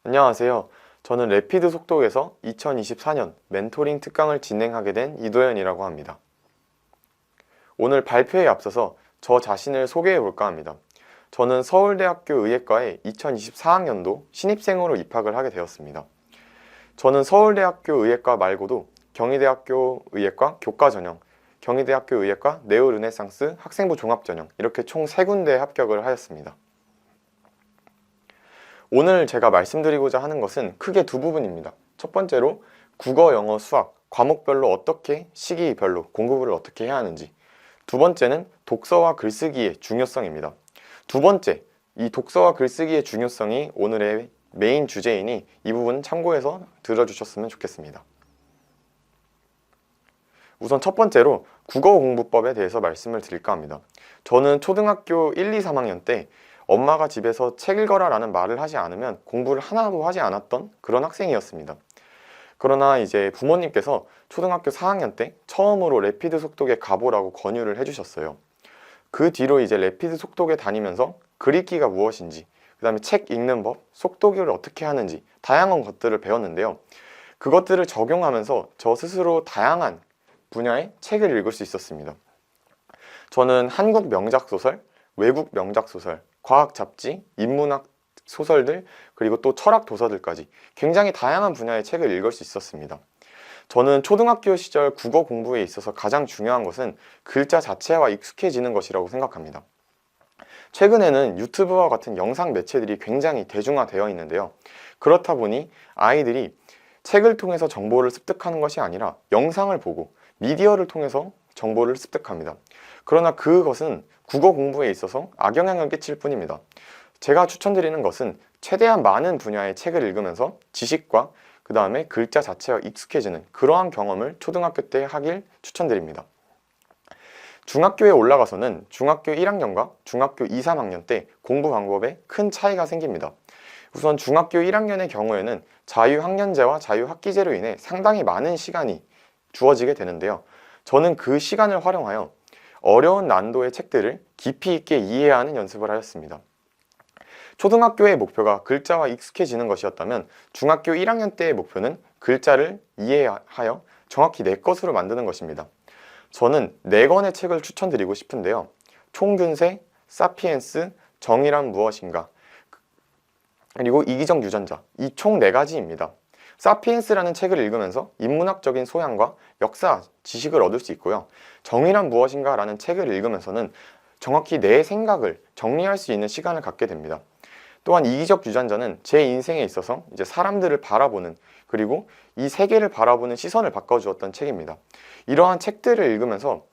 안녕하세요. 저는 레피드 속독에서 2024년 멘토링 특강을 진행하게 된 이도현이라고 합니다. 오늘 발표에 앞서서 저 자신을 소개해 볼까 합니다. 저는 서울대학교 의예과에 2024학년도 신입생으로 입학을 하게 되었습니다. 저는 서울대학교 의예과 말고도 경희대학교 의예과 교과전형, 경희대학교 의예과 네오르네상스 학생부 종합전형 이렇게 총 3군데에 합격을 하였습니다. 오늘 제가 말씀드리고자 하는 것은 크게 두 부분입니다. 첫 번째로 국어, 영어, 수학 과목별로 어떻게 시기별로 공부를 어떻게 해야 하는지, 두 번째는 독서와 글쓰기의 중요성입니다. 두 번째, 이 독서와 글쓰기의 중요성이 오늘의 메인 주제이니 이 부분 참고해서 들어주셨으면 좋겠습니다. 우선 첫 번째로 국어 공부법에 대해서 말씀을 드릴까 합니다. 저는 초등학교 1, 2, 3학년 때 엄마가 집에서 책 읽어라 라는 말을 하지 않으면 공부를 하나도 하지 않았던 그런 학생이었습니다. 그러나 이제 부모님께서 초등학교 4학년 때 처음으로 레피드 속독에 가보라고 권유를 해주셨어요. 그 뒤로 이제 레피드 속독에 다니면서 글 읽기가 무엇인지, 그 다음에 책 읽는 법, 속독을 어떻게 하는지 다양한 것들을 배웠는데요. 그것들을 적용하면서 저 스스로 다양한 분야의 책을 읽을 수 있었습니다. 저는 한국 명작 소설, 외국 명작 소설, 과학 잡지, 인문학 소설들, 그리고 또 철학 도서들까지 굉장히 다양한 분야의 책을 읽을 수 있었습니다. 저는 초등학교 시절 국어 공부에 있어서 가장 중요한 것은 글자 자체와 익숙해지는 것이라고 생각합니다. 최근에는 유튜브와 같은 영상 매체들이 굉장히 대중화되어 있는데요. 그렇다 보니 아이들이 책을 통해서 정보를 습득하는 것이 아니라 영상을 보고 미디어를 통해서 정보를 습득합니다. 그러나 그것은 국어 공부에 있어서 악영향을 끼칠 뿐입니다. 제가 추천드리는 것은 최대한 많은 분야의 책을 읽으면서 지식과 그 다음에 글자 자체와 익숙해지는 그러한 경험을 초등학교 때 하길 추천드립니다. 중학교에 올라가서는 중학교 1학년과 중학교 2, 3학년 때 공부 방법에 큰 차이가 생깁니다. 우선 중학교 1학년의 경우에는 자유학년제와 자유학기제로 인해 상당히 많은 시간이 주어지게 되는데요. 저는 그 시간을 활용하여 어려운 난도의 책들을 깊이 있게 이해하는 연습을 하였습니다. 초등학교의 목표가 글자와 익숙해지는 것이었다면 중학교 1학년 때의 목표는 글자를 이해하여 정확히 내 것으로 만드는 것입니다. 저는 4권의 책을 추천드리고 싶은데요. 총균세, 사피엔스, 정의란 무엇인가, 그리고 이기적 유전자, 이 총 4가지입니다. 사피엔스라는 책을 읽으면서 인문학적인 소양과 역사 지식을 얻을 수 있고요. 정의란 무엇인가 라는 책을 읽으면서는 정확히 내 생각을 정리할 수 있는 시간을 갖게 됩니다. 또한 이기적 유전자는 제 인생에 있어서 이제 사람들을 바라보는, 그리고 이 세계를 바라보는 시선을 바꿔주었던 책입니다. 이러한 책들을 읽으면서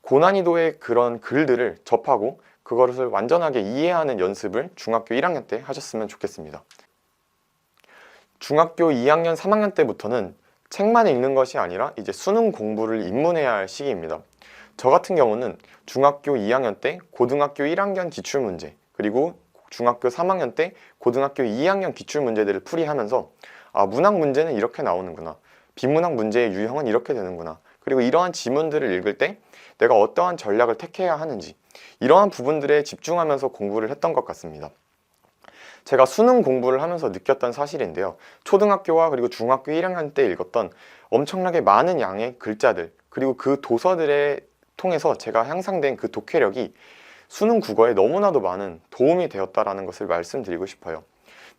고난이도의 그런 글들을 접하고 그것을 완전하게 이해하는 연습을 중학교 1학년 때 하셨으면 좋겠습니다. 중학교 2학년, 3학년 때부터는 책만 읽는 것이 아니라 이제 수능 공부를 입문해야 할 시기입니다. 저 같은 경우는 중학교 2학년 때 고등학교 1학년 기출문제, 그리고 중학교 3학년 때 고등학교 2학년 기출문제들을 풀이하면서 문학 문제는 이렇게 나오는구나, 비문학 문제의 유형은 이렇게 되는구나, 그리고 이러한 지문들을 읽을 때 내가 어떠한 전략을 택해야 하는지, 이러한 부분들에 집중하면서 공부를 했던 것 같습니다. 제가 수능 공부를 하면서 느꼈던 사실인데요. 초등학교와 그리고 중학교 1학년 때 읽었던 엄청나게 많은 양의 글자들, 그리고 그 도서들에 통해서 제가 향상된 그 독해력이 수능 국어에 너무나도 많은 도움이 되었다라는 것을 말씀드리고 싶어요.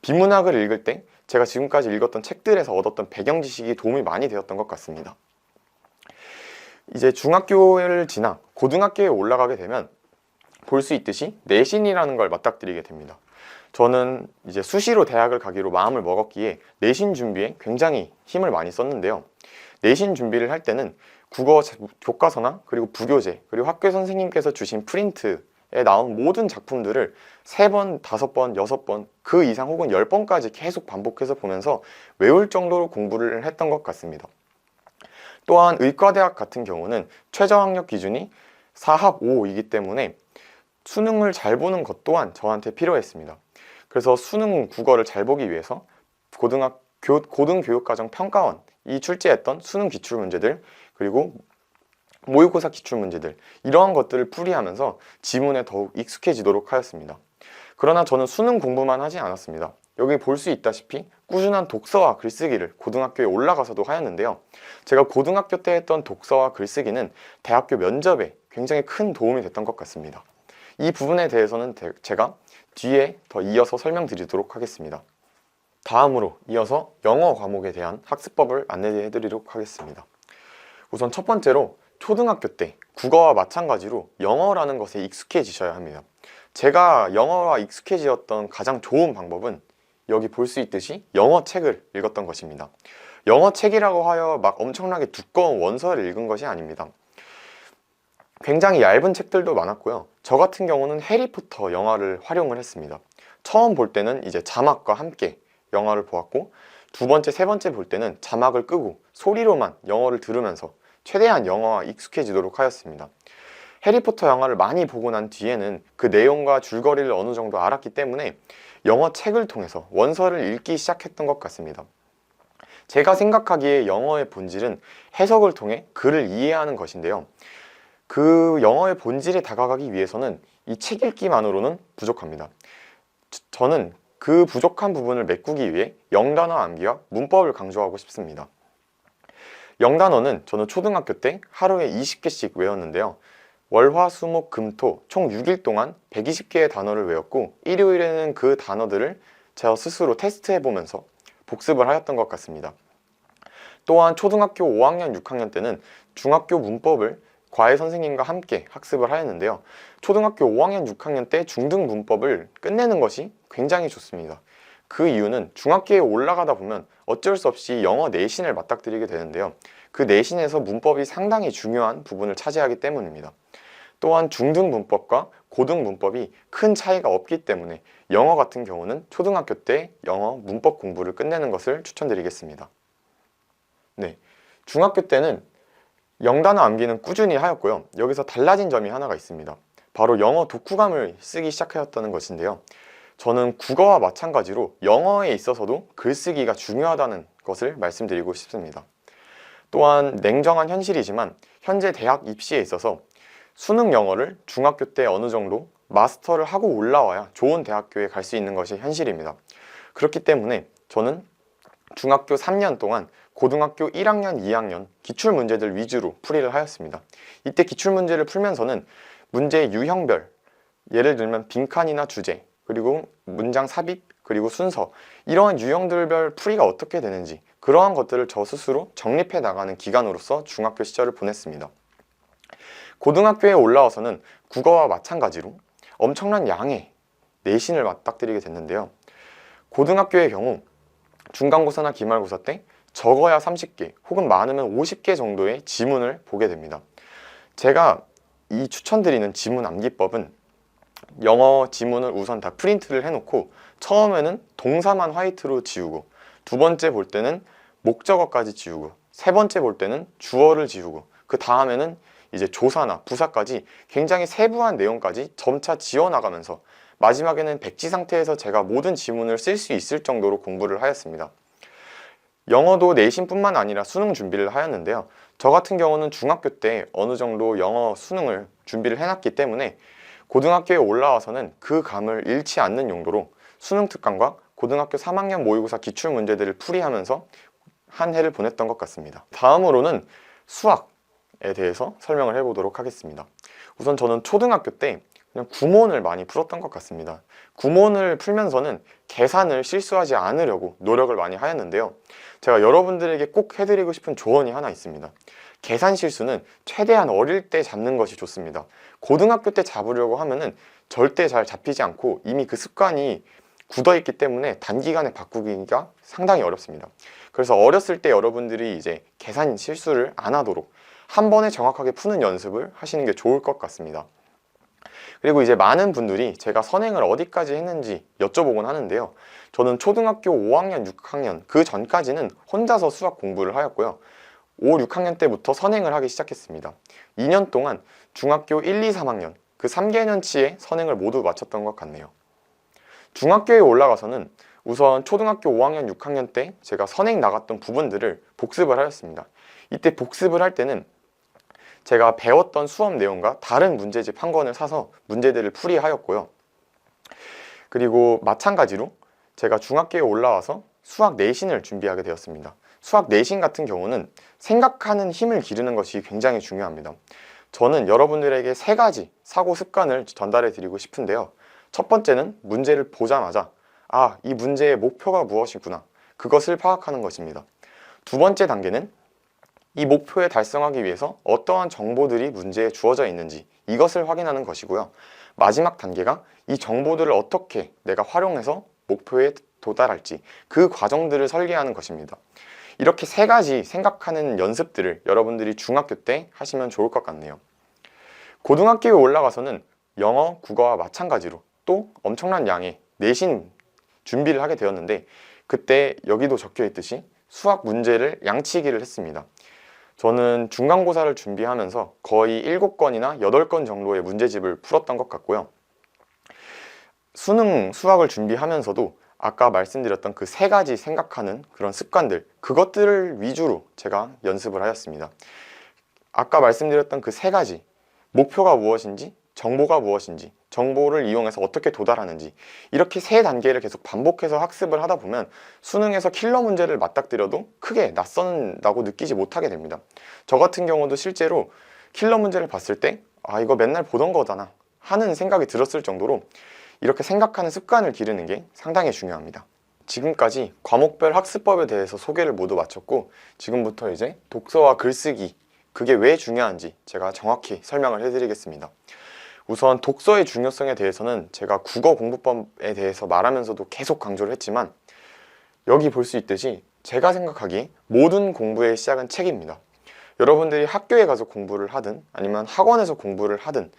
비문학을 읽을 때 제가 지금까지 읽었던 책들에서 얻었던 배경 지식이 도움이 많이 되었던 것 같습니다. 이제 중학교를 지나 고등학교에 올라가게 되면 볼 수 있듯이 내신이라는 걸 맞닥뜨리게 됩니다. 저는 이제 수시로 대학을 가기로 마음을 먹었기에 내신 준비에 굉장히 힘을 많이 썼는데요. 내신 준비를 할 때는 국어 교과서나 그리고 부교재, 그리고 학교 선생님께서 주신 프린트에 나온 모든 작품들을 3번, 5번, 6번, 그 이상 혹은 10번까지 계속 반복해서 보면서 외울 정도로 공부를 했던 것 같습니다. 또한 의과대학 같은 경우는 최저학력 기준이 4합 5이기 때문에 수능을 잘 보는 것 또한 저한테 필요했습니다. 그래서 수능 국어를 잘 보기 위해서 고등교육과정 평가원이 출제했던 수능 기출문제들, 그리고 모의고사 기출문제들, 이러한 것들을 풀이하면서 지문에 더욱 익숙해지도록 하였습니다. 그러나 저는 수능 공부만 하지 않았습니다. 여기 볼 수 있다시피 꾸준한 독서와 글쓰기를 고등학교에 올라가서도 하였는데요. 제가 고등학교 때 했던 독서와 글쓰기는 대학교 면접에 굉장히 큰 도움이 됐던 것 같습니다. 이 부분에 대해서는 제가 뒤에 더 이어서 설명드리도록 하겠습니다. 다음으로 이어서 영어 과목에 대한 학습법을 안내해 드리도록 하겠습니다. 우선 첫 번째로 초등학교 때 국어와 마찬가지로 영어라는 것에 익숙해지셔야 합니다. 제가 영어와 익숙해지었던 가장 좋은 방법은 여기 볼 수 있듯이 영어 책을 읽었던 것입니다. 영어 책이라고 하여 막 엄청나게 두꺼운 원서를 읽은 것이 아닙니다. 굉장히 얇은 책들도 많았고요. 저 같은 경우는 해리포터 영화를 활용을 했습니다. 처음 볼 때는 이제 자막과 함께 영화를 보았고, 두 번째, 세 번째 볼 때는 자막을 끄고 소리로만 영어를 들으면서 최대한 영어와 익숙해지도록 하였습니다. 해리포터 영화를 많이 보고 난 뒤에는 그 내용과 줄거리를 어느 정도 알았기 때문에 영어 책을 통해서 원서를 읽기 시작했던 것 같습니다. 제가 생각하기에 영어의 본질은 해석을 통해 글을 이해하는 것인데요. 그 영어의 본질에 다가가기 위해서는 이 책 읽기만으로는 부족합니다. 저는 그 부족한 부분을 메꾸기 위해 영단어 암기와 문법을 강조하고 싶습니다. 영단어는 저는 초등학교 때 하루에 20개씩 외웠는데요. 월, 화, 수, 목, 금, 토 총 6일 동안 120개의 단어를 외웠고, 일요일에는 그 단어들을 제가 스스로 테스트해보면서 복습을 하였던 것 같습니다. 또한 초등학교 5학년, 6학년 때는 중학교 문법을 과외 선생님과 함께 학습을 하였는데요. 초등학교 5학년, 6학년 때 중등 문법을 끝내는 것이 굉장히 좋습니다. 그 이유는 중학교에 올라가다 보면 어쩔 수 없이 영어 내신을 맞닥뜨리게 되는데요. 그 내신에서 문법이 상당히 중요한 부분을 차지하기 때문입니다. 또한 중등 문법과 고등 문법이 큰 차이가 없기 때문에 영어 같은 경우는 초등학교 때 영어 문법 공부를 끝내는 것을 추천드리겠습니다. 네, 중학교 때는 영단어 암기는 꾸준히 하였고요. 여기서 달라진 점이 하나가 있습니다. 바로 영어 독후감을 쓰기 시작하였다는 것인데요. 저는 국어와 마찬가지로 영어에 있어서도 글쓰기가 중요하다는 것을 말씀드리고 싶습니다. 또한 냉정한 현실이지만 현재 대학 입시에 있어서 수능 영어를 중학교 때 어느 정도 마스터를 하고 올라와야 좋은 대학교에 갈 수 있는 것이 현실입니다. 그렇기 때문에 저는 중학교 3년 동안 고등학교 1학년, 2학년 기출문제들 위주로 풀이를 하였습니다. 이때 기출문제를 풀면서는 문제의 유형별, 예를 들면 빈칸이나 주제, 그리고 문장 삽입, 그리고 순서, 이러한 유형들별 풀이가 어떻게 되는지 그러한 것들을 저 스스로 정립해 나가는 기간으로서 중학교 시절을 보냈습니다. 고등학교에 올라와서는 국어와 마찬가지로 엄청난 양의 내신을 맞닥뜨리게 됐는데요. 고등학교의 경우 중간고사나 기말고사 때 적어야 30개 혹은 많으면 50개 정도의 지문을 보게 됩니다. 제가 이 추천드리는 지문 암기법은 영어 지문을 우선 다 프린트를 해놓고 처음에는 동사만 화이트로 지우고, 두 번째 볼 때는 목적어까지 지우고, 세 번째 볼 때는 주어를 지우고, 그 다음에는 이제 조사나 부사까지 굉장히 세부한 내용까지 점차 지워나가면서 마지막에는 백지 상태에서 제가 모든 지문을 쓸 수 있을 정도로 공부를 하였습니다. 영어도 내신뿐만 아니라 수능 준비를 하였는데요. 저 같은 경우는 중학교 때 어느 정도 영어 수능을 준비를 해놨기 때문에 고등학교에 올라와서는 그 감을 잃지 않는 용도로 수능 특강과 고등학교 3학년 모의고사 기출문제들을 풀이하면서 한 해를 보냈던 것 같습니다. 다음으로는 수학에 대해서 설명을 해보도록 하겠습니다. 우선 저는 초등학교 때 그냥 구몬을 많이 풀었던 것 같습니다. 구몬을 풀면서는 계산을 실수하지 않으려고 노력을 많이 하였는데요. 제가 여러분들에게 꼭 해드리고 싶은 조언이 하나 있습니다. 계산 실수는 최대한 어릴 때 잡는 것이 좋습니다. 고등학교 때 잡으려고 하면은 절대 잘 잡히지 않고 이미 그 습관이 굳어있기 때문에 단기간에 바꾸기가 상당히 어렵습니다. 그래서 어렸을 때 여러분들이 이제 계산 실수를 안 하도록 한 번에 정확하게 푸는 연습을 하시는 게 좋을 것 같습니다. 그리고 이제 많은 분들이 제가 선행을 어디까지 했는지 여쭤보곤 하는데요. 저는 초등학교 5학년, 6학년 그 전까지는 혼자서 수학 공부를 하였고요. 5, 6학년 때부터 선행을 하기 시작했습니다. 2년 동안 중학교 1, 2, 3학년 그 3개년치의 선행을 모두 마쳤던 것 같네요. 중학교에 올라가서는 우선 초등학교 5학년, 6학년 때 제가 선행 나갔던 부분들을 복습을 하였습니다. 이때 복습을 할 때는 제가 배웠던 수업 내용과 다른 문제집 한 권을 사서 문제들을 풀이하였고요. 그리고 마찬가지로 제가 중학교에 올라와서 수학 내신을 준비하게 되었습니다. 수학 내신 같은 경우는 생각하는 힘을 기르는 것이 굉장히 중요합니다. 저는 여러분들에게 3가지 사고 습관을 전달해 드리고 싶은데요. 첫 번째는 문제를 보자마자 이 문제의 목표가 무엇이구나, 그것을 파악하는 것입니다. 두 번째 단계는 이 목표에 달성하기 위해서 어떠한 정보들이 문제에 주어져 있는지 이것을 확인하는 것이고요. 마지막 단계가 이 정보들을 어떻게 내가 활용해서 목표에 도달할지 그 과정들을 설계하는 것입니다. 이렇게 3가지 생각하는 연습들을 여러분들이 중학교 때 하시면 좋을 것 같네요. 고등학교에 올라가서는 영어, 국어와 마찬가지로 또 엄청난 양의 내신 준비를 하게 되었는데, 그때 여기도 적혀 있듯이 수학 문제를 양치기를 했습니다. 저는 중간고사를 준비하면서 거의 7건이나 8건 정도의 문제집을 풀었던 것 같고요. 수능 수학을 준비하면서도 아까 말씀드렸던 그 3가지 생각하는 그런 습관들, 그것들을 위주로 제가 연습을 하였습니다. 아까 말씀드렸던 그 3가지, 목표가 무엇인지, 정보가 무엇인지, 정보를 이용해서 어떻게 도달하는지, 이렇게 3단계를 계속 반복해서 학습을 하다 보면 수능에서 킬러 문제를 맞닥뜨려도 크게 낯선다고 느끼지 못하게 됩니다. 저 같은 경우도 실제로 킬러 문제를 봤을 때 이거 맨날 보던 거잖아 하는 생각이 들었을 정도로 이렇게 생각하는 습관을 기르는 게 상당히 중요합니다. 지금까지 과목별 학습법에 대해서 소개를 모두 마쳤고, 지금부터 이제 독서와 글쓰기, 그게 왜 중요한지 제가 정확히 설명을 해드리겠습니다. 우선 독서의 중요성에 대해서는 제가 국어 공부법에 대해서 말하면서도 계속 강조를 했지만, 여기 볼 수 있듯이 제가 생각하기에 모든 공부의 시작은 책입니다. 여러분들이 학교에 가서 공부를 하든 아니면 학원에서 공부를 하든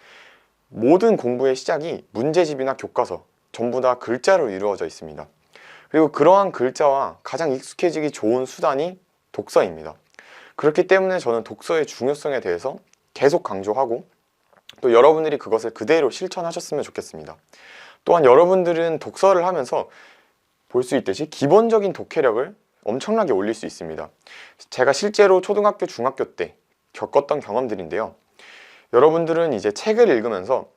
모든 공부의 시작이 문제집이나 교과서 전부 다 글자로 이루어져 있습니다. 그리고 그러한 글자와 가장 익숙해지기 좋은 수단이 독서입니다. 그렇기 때문에 저는 독서의 중요성에 대해서 계속 강조하고, 또 여러분들이 그것을 그대로 실천하셨으면 좋겠습니다. 또한 여러분들은 독서를 하면서 볼 수 있듯이 기본적인 독해력을 엄청나게 올릴 수 있습니다. 제가 실제로 초등학교, 중학교 때 겪었던 경험들인데요. 여러분들은 이제 책을 읽으면서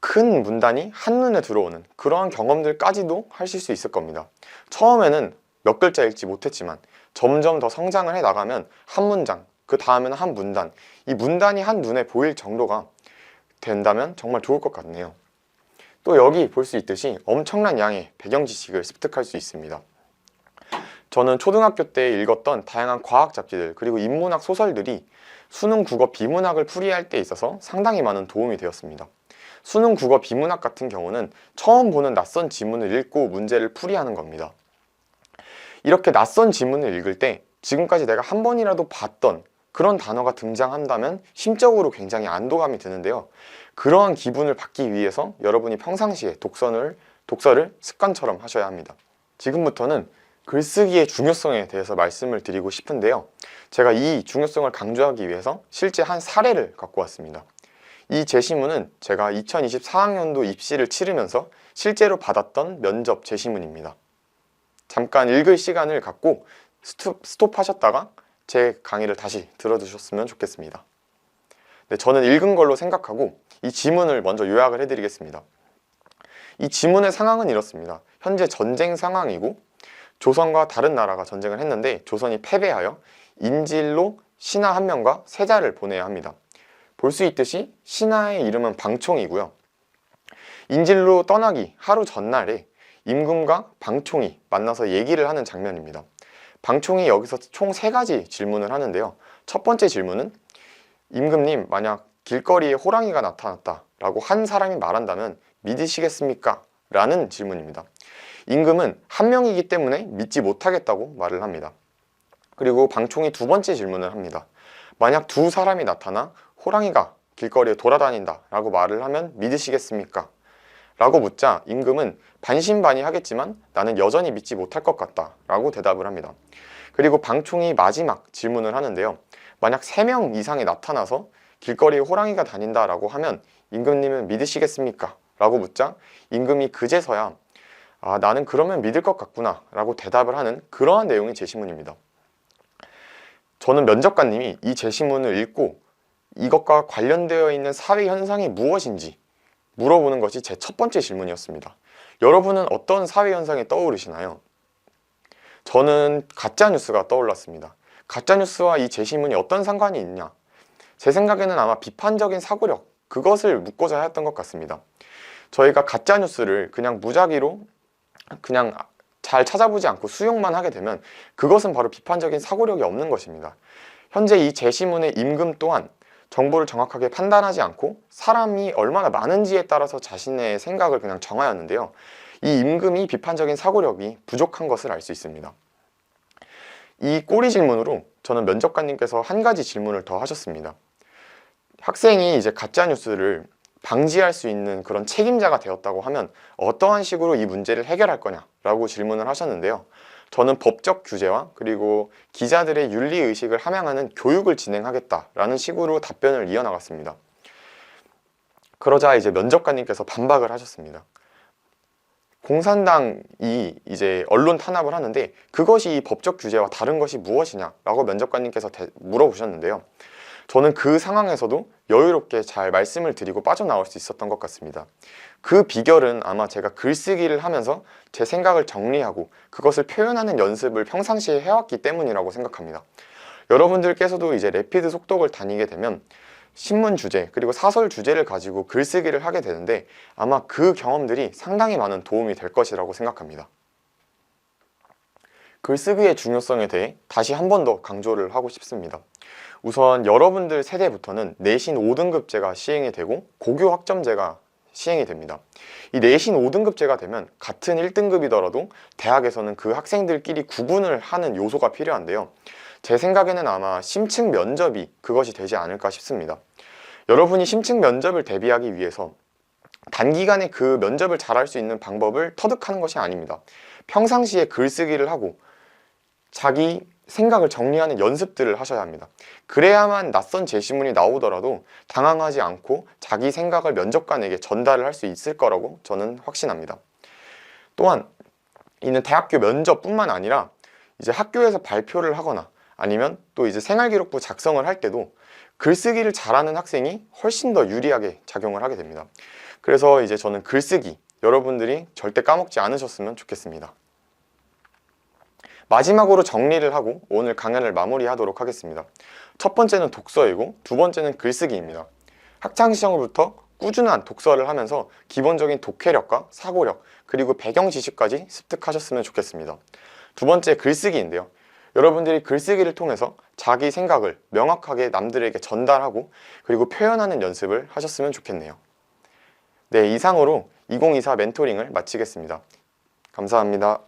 큰 문단이 한눈에 들어오는 그러한 경험들까지도 하실 수 있을 겁니다. 처음에는 몇 글자 읽지 못했지만 점점 더 성장을 해 나가면 한 문장, 그 다음에는 한 문단, 이 문단이 한눈에 보일 정도가 된다면 정말 좋을 것 같네요. 또 여기 볼 수 있듯이 엄청난 양의 배경 지식을 습득할 수 있습니다. 저는 초등학교 때 읽었던 다양한 과학 잡지들 그리고 인문학 소설들이 수능 국어 비문학을 풀이할 때 있어서 상당히 많은 도움이 되었습니다. 수능 국어 비문학 같은 경우는 처음 보는 낯선 지문을 읽고 문제를 풀이하는 겁니다. 이렇게 낯선 지문을 읽을 때 지금까지 내가 한 번이라도 봤던 그런 단어가 등장한다면 심적으로 굉장히 안도감이 드는데요. 그러한 기분을 받기 위해서 여러분이 평상시에 독서를 습관처럼 하셔야 합니다. 지금부터는 글쓰기의 중요성에 대해서 말씀을 드리고 싶은데요. 제가 이 중요성을 강조하기 위해서 실제 한 사례를 갖고 왔습니다. 이 제시문은 제가 2024학년도 입시를 치르면서 실제로 받았던 면접 제시문입니다. 잠깐 읽을 시간을 갖고 스톱하셨다가 제 강의를 다시 들어주셨으면 좋겠습니다. 네, 저는 읽은 걸로 생각하고 이 지문을 먼저 요약을 해드리겠습니다. 이 지문의 상황은 이렇습니다. 현재 전쟁 상황이고 조선과 다른 나라가 전쟁을 했는데 조선이 패배하여 인질로 신하 한 명과 세자를 보내야 합니다. 볼 수 있듯이 신하의 이름은 방총이고요. 인질로 떠나기 하루 전날에 임금과 방총이 만나서 얘기를 하는 장면입니다. 방총이 여기서 총 3가지 질문을 하는데요. 첫 번째 질문은 임금님, 만약 길거리에 호랑이가 나타났다 라고 한 사람이 말한다면 믿으시겠습니까? 라는 질문입니다. 임금은 한 명이기 때문에 믿지 못하겠다고 말을 합니다. 그리고 방총이 두 번째 질문을 합니다. 만약 2사람이 나타나 호랑이가 길거리에 돌아다닌다 라고 말을 하면 믿으시겠습니까? 라고 묻자 임금은 반신반의하겠지만 나는 여전히 믿지 못할 것 같다 라고 대답을 합니다. 그리고 방총이 마지막 질문을 하는데요. 만약 3명 이상이 나타나서 길거리에 호랑이가 다닌다 라고 하면 임금님은 믿으시겠습니까? 라고 묻자 임금이 그제서야 나는 그러면 믿을 것 같구나 라고 대답을 하는 그러한 내용의 제시문입니다. 저는 면접관님이 이 제시문을 읽고 이것과 관련되어 있는 사회 현상이 무엇인지 물어보는 것이 제 첫 번째 질문이었습니다. 여러분은 어떤 사회 현상이 떠오르시나요? 저는 가짜뉴스가 떠올랐습니다. 가짜뉴스와 이 제시문이 어떤 상관이 있냐? 제 생각에는 아마 비판적인 사고력, 그것을 묻고자 했던 것 같습니다. 저희가 가짜뉴스를 그냥 무작위로 그냥 잘 찾아보지 않고 수용만 하게 되면 그것은 바로 비판적인 사고력이 없는 것입니다. 현재 이 제시문의 임금 또한 정보를 정확하게 판단하지 않고 사람이 얼마나 많은지에 따라서 자신의 생각을 그냥 정하였는데요. 이 임금이 비판적인 사고력이 부족한 것을 알 수 있습니다. 이 꼬리 질문으로 저는 면접관님께서 한 가지 질문을 더 하셨습니다. 학생이 이제 가짜뉴스를 방지할 수 있는 그런 책임자가 되었다고 하면 어떠한 식으로 이 문제를 해결할 거냐라고 질문을 하셨는데요. 저는 법적 규제와 그리고 기자들의 윤리의식을 함양하는 교육을 진행하겠다라는 식으로 답변을 이어나갔습니다. 그러자 이제 면접관님께서 반박을 하셨습니다. 공산당이 이제 언론 탄압을 하는데 그것이 이 법적 규제와 다른 것이 무엇이냐라고 면접관님께서 물어보셨는데요. 저는 그 상황에서도 여유롭게 잘 말씀을 드리고 빠져나올 수 있었던 것 같습니다. 그 비결은 아마 제가 글쓰기를 하면서 제 생각을 정리하고 그것을 표현하는 연습을 평상시에 해왔기 때문이라고 생각합니다. 여러분들께서도 이제 레피드 속독을 다니게 되면 신문 주제 그리고 사설 주제를 가지고 글쓰기를 하게 되는데 아마 그 경험들이 상당히 많은 도움이 될 것이라고 생각합니다. 글쓰기의 중요성에 대해 다시 한 번 더 강조를 하고 싶습니다. 우선 여러분들 세대부터는 내신 5등급제가 시행이 되고 고교 학점제가 시행이 됩니다. 이 내신 5등급제가 되면 같은 1등급이더라도 대학에서는 그 학생들끼리 구분을 하는 요소가 필요한데요. 제 생각에는 아마 심층 면접이 그것이 되지 않을까 싶습니다. 여러분이 심층 면접을 대비하기 위해서 단기간에 그 면접을 잘할 수 있는 방법을 터득하는 것이 아닙니다. 평상시에 글쓰기를 하고 자기 생각을 정리하는 연습들을 하셔야 합니다. 그래야만 낯선 제시문이 나오더라도 당황하지 않고 자기 생각을 면접관에게 전달을 할 수 있을 거라고 저는 확신합니다. 또한 이는 대학교 면접뿐만 아니라 이제 학교에서 발표를 하거나 아니면 또 이제 생활기록부 작성을 할 때도 글쓰기를 잘하는 학생이 훨씬 더 유리하게 작용을 하게 됩니다. 그래서 이제 저는 글쓰기 여러분들이 절대 까먹지 않으셨으면 좋겠습니다. 마지막으로 정리를 하고 오늘 강연을 마무리하도록 하겠습니다. 첫 번째는 독서이고 두 번째는 글쓰기입니다. 학창시절부터 꾸준한 독서를 하면서 기본적인 독해력과 사고력 그리고 배경 지식까지 습득하셨으면 좋겠습니다. 두 번째 글쓰기인데요. 여러분들이 글쓰기를 통해서 자기 생각을 명확하게 남들에게 전달하고 그리고 표현하는 연습을 하셨으면 좋겠네요. 네, 이상으로 2024 멘토링을 마치겠습니다. 감사합니다.